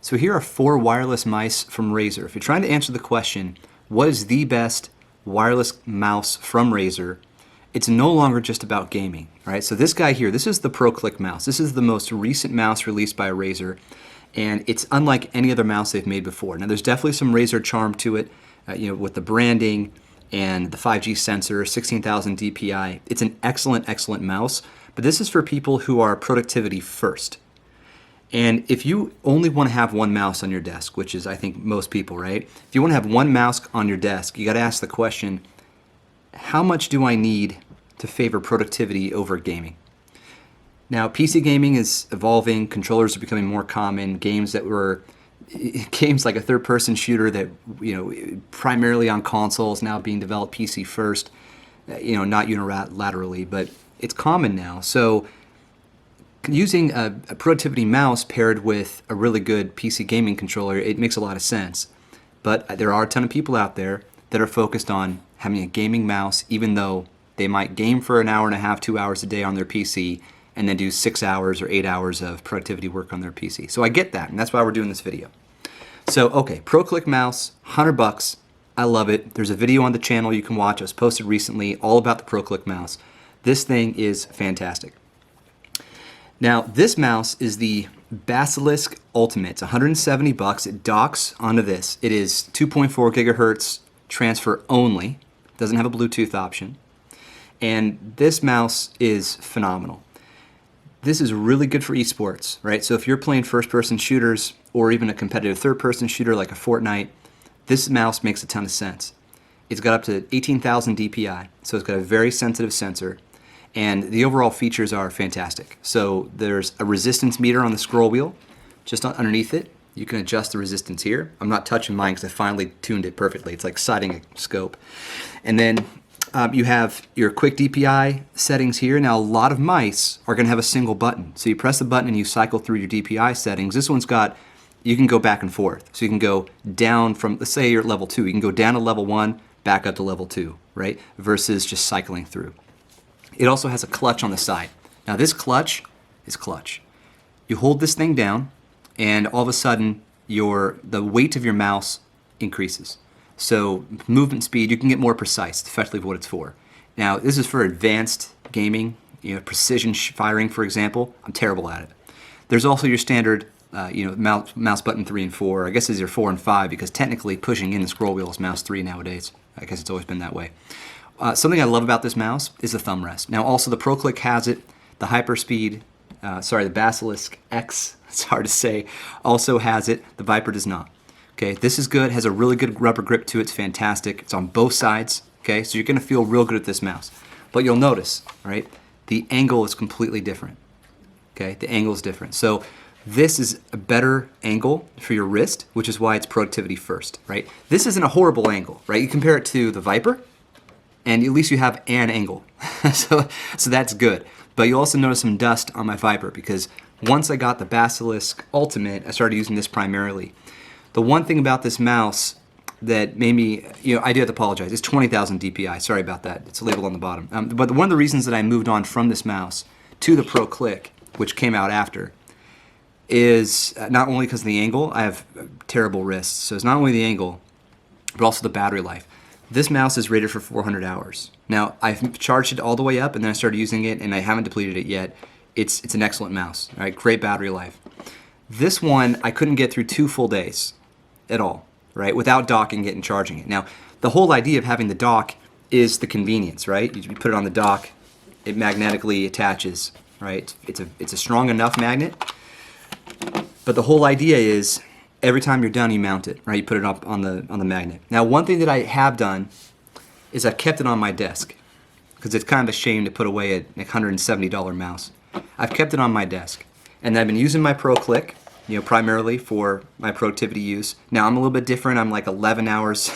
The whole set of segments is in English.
So here are 4 wireless mice from Razer. If you're trying to answer the question, what is the best wireless mouse from Razer, it's no longer just about gaming, right? So this guy here, this is the Proclick Mouse. This is the most recent mouse released by Razer, and it's unlike any other mouse they've made before. Now there's definitely some Razer charm to it, with the branding and the 5G sensor, 16,000 DPI. It's an excellent, excellent mouse, but this is for people who are productivity first. And if you only want to have one mouse on your desk, which is I think most people, right? If you want to have one mouse on your desk, you got to ask the question, how much do I need to favor productivity over gaming? Now, PC gaming is evolving, controllers are becoming more common, games like a third-person shooter that, primarily on consoles now being developed PC first, not unilaterally, but it's common now. So using a productivity mouse paired with a really good PC gaming controller, it makes a lot of sense. But there are a ton of people out there that are focused on having a gaming mouse, even though they might game for an hour and a half, 2 hours a day on their PC, and then do 6 hours or 8 hours of productivity work on their PC. So I get that, and that's why we're doing this video. So, okay, Proclick Mouse, $100. I love it. There's a video on the channel you can watch. It was posted recently, all about the Proclick Mouse. This thing is fantastic. Now, this mouse is the Basilisk Ultimate. It's $170. It docks onto this. It is 2.4 gigahertz transfer only. It doesn't have a Bluetooth option. And this mouse is phenomenal. This is really good for esports, right? So if you're playing first-person shooters or even a competitive third-person shooter like a Fortnite, this mouse makes a ton of sense. It's got up to 18,000 DPI, so it's got a very sensitive sensor. And the overall features are fantastic. So there's a resistance meter on the scroll wheel, just underneath it. You can adjust the resistance here. I'm not touching mine because I finally tuned it perfectly. It's like sighting a scope. And then you have your quick DPI settings here. Now a lot of mice are going to have a single button. So you press the button and you cycle through your DPI settings. This one's got, you can go back and forth. So you can go down from, let's say you're at level 2. You can go down to level 1, back up to level 2, right? Versus just cycling through. It also has a clutch on the side. Now this clutch is clutch. You hold this thing down and all of a sudden the weight of your mouse increases. So movement speed, you can get more precise. It's effectively what it's for. Now this is for advanced gaming, precision firing, for example. I'm terrible at it. There's also your standard mouse button 3 and 4. I guess these are 4 and 5 because technically pushing in the scroll wheel is mouse 3 nowadays. I guess it's always been that way. Something I love about this mouse is the thumb rest. Now also the Proclick has it. The Hyperspeed, the Basilisk X, it's hard to say, also has it. The Viper does not. Okay, this is good, has a really good rubber grip to it, it's fantastic. It's on both sides, okay, so you're gonna feel real good at this mouse. But you'll notice, right, the angle is completely different. Okay, the angle is different. So this is a better angle for your wrist, which is why it's productivity first, right? This isn't a horrible angle, right? You compare it to the Viper, and at least you have an angle. so that's good. But you'll also notice some dust on my Viper because once I got the Basilisk Ultimate, I started using this primarily. The one thing about this mouse that made me, I do have to apologize. It's 20,000 DPI. Sorry about that. It's labeled on the bottom. But one of the reasons that I moved on from this mouse to the Proclick, which came out after, is not only because of the angle. I have terrible wrists. So it's not only the angle, but also the battery life. This mouse is rated for 400 hours. Now, I've charged it all the way up, and then I started using it, and I haven't depleted it yet. It's an excellent mouse, right? Great battery life. This one, I couldn't get through 2 full days at all, right? Without docking it and charging it. Now, the whole idea of having the dock is the convenience, right? You put it on the dock, it magnetically attaches, right? It's a strong enough magnet, but the whole idea is every time you're done, you mount it, right? You put it up on the magnet. Now, one thing that I have done is I've kept it on my desk because it's kind of a shame to put away a $170 mouse. I've kept it on my desk, and I've been using my Proclick, primarily for my productivity use. Now I'm a little bit different. I'm like 11 hours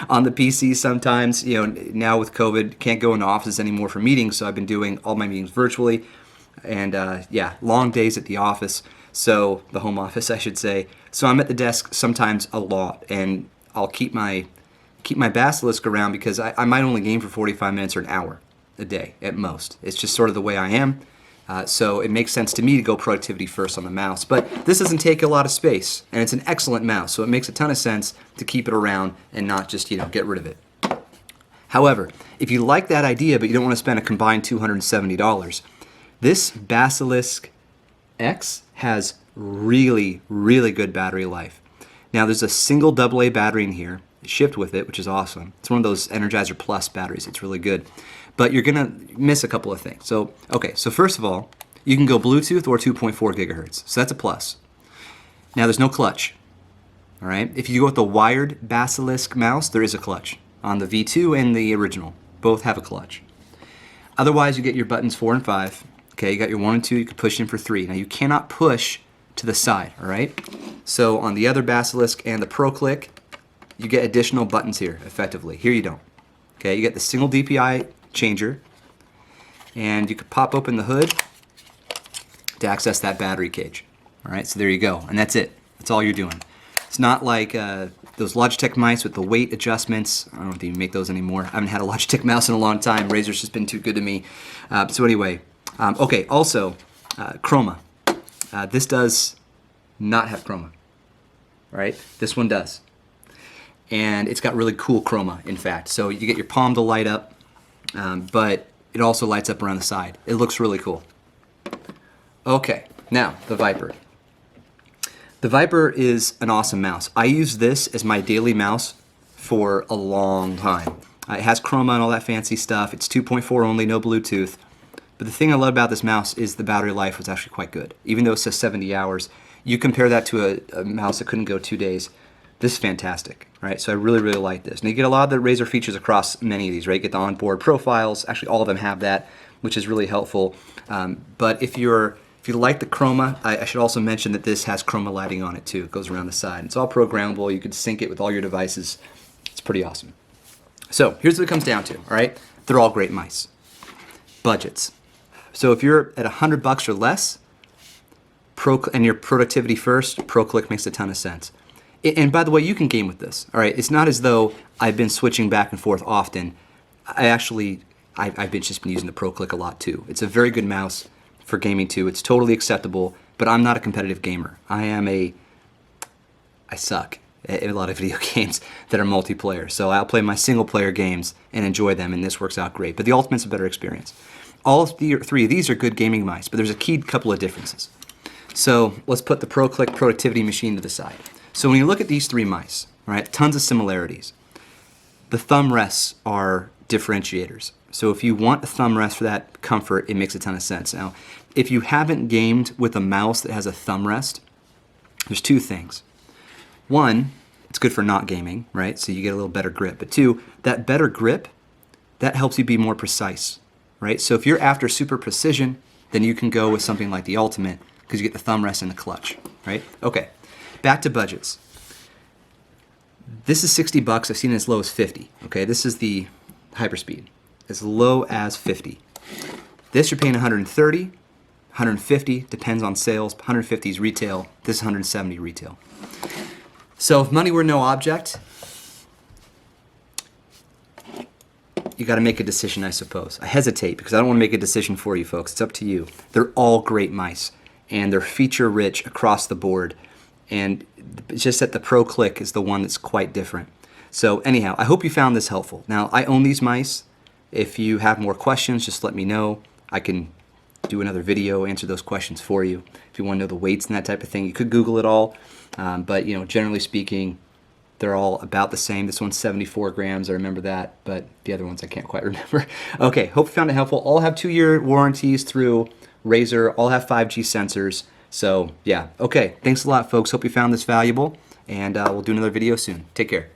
on the PC sometimes. Now with COVID, can't go into offices anymore for meetings, so I've been doing all my meetings virtually, and long days at the office. So the home office, I should say. So I'm at the desk sometimes a lot, and I'll keep my Basilisk around because I might only game for 45 minutes or an hour a day at most. It's just sort of the way I am. So it makes sense to me to go productivity first on the mouse. But this doesn't take a lot of space, and it's an excellent mouse, so it makes a ton of sense to keep it around and not just, get rid of it. However, if you like that idea but you don't want to spend a combined $270, this Basilisk X has really, really good battery life. Now there's a single AA battery in here shipped with it, which is awesome. It's one of those Energizer Plus batteries. It's really good. But you're gonna miss a couple of things. So first of all, you can go Bluetooth or 2.4 gigahertz. So that's a plus. Now there's no clutch. All right. If you go with the wired Basilisk mouse, there is a clutch on the V2 and the original. Both have a clutch. Otherwise, you get your buttons 4 and 5. Okay, you got your 1 and 2. You can push in for 3. Now you cannot push to the side. All right. So on the other Basilisk and the Proclick, you get additional buttons here. Effectively, here you don't. Okay, you get the single DPI changer, and you can pop open the hood to access that battery cage. All right, so there you go, and that's it. That's all you're doing. It's not like those Logitech mice with the weight adjustments. I don't know if they even make those anymore. I haven't had a Logitech mouse in a long time. Razer's just been too good to me. So anyway, okay, also chroma. This does not have chroma, right? This one does. And it's got really cool chroma, in fact. So you get your palm to light up, but it also lights up around the side. It looks really cool. Okay, now the Viper. The Viper is an awesome mouse. I use this as my daily mouse for a long time. It has chroma and all that fancy stuff. It's 2.4 only, no Bluetooth. But the thing I love about this mouse is the battery life was actually quite good. Even though it says 70 hours, you compare that to a mouse that couldn't go 2 days. This is fantastic, right? So I really, really like this. And you get a lot of the Razer features across many of these, right? You get the onboard profiles. Actually, all of them have that, which is really helpful. But if you like the chroma, I should also mention that this has chroma lighting on it too. It goes around the side. It's all programmable. You could sync it with all your devices. It's pretty awesome. So here's what it comes down to, all right? They're all great mice. Budgets. So if you're at $100 or less, and your productivity first, Proclick makes a ton of sense. And by the way, you can game with this, all right? It's not as though I've been switching back and forth often. I've just been using the Proclick a lot too. It's a very good mouse for gaming too. It's totally acceptable, but I'm not a competitive gamer. I suck at a lot of video games that are multiplayer. So I'll play my single player games and enjoy them, and this works out great. But the Ultimate's a better experience. All three of these are good gaming mice, but there's a key couple of differences. So let's put the Proclick productivity machine to the side. So when you look at these three mice, right, tons of similarities. The thumb rests are differentiators. So if you want a thumb rest for that comfort, it makes a ton of sense. Now, if you haven't gamed with a mouse that has a thumb rest, there's two things. One, it's good for not gaming, right? So you get a little better grip. But two, that better grip, that helps you be more precise, right? So if you're after super precision, then you can go with something like the Ultimate because you get the thumb rest and the clutch, right? Okay. Back to budgets. This is $60. I've seen it as low as 50. Okay, this is the Hyperspeed. As low as 50. This you're paying 130, 150, depends on sales. 150 is retail. This is 170 retail. So if money were no object, you got to make a decision, I suppose. I hesitate because I don't want to make a decision for you folks. It's up to you. They're all great mice, and they're feature rich across the board. And it's just that the Proclick is the one that's quite different. So anyhow, I hope you found this helpful. Now, I own these mice. If you have more questions, just let me know. I can do another video, answer those questions for you. If you want to know the weights and that type of thing, you could Google it all. But generally speaking, they're all about the same. This one's 74 grams, I remember that, but the other ones I can't quite remember. Okay, hope you found it helpful. All have 2-year warranties through Razer. All have 5G sensors. So yeah, okay, thanks a lot folks. Hope you found this valuable, and we'll do another video soon. Take care.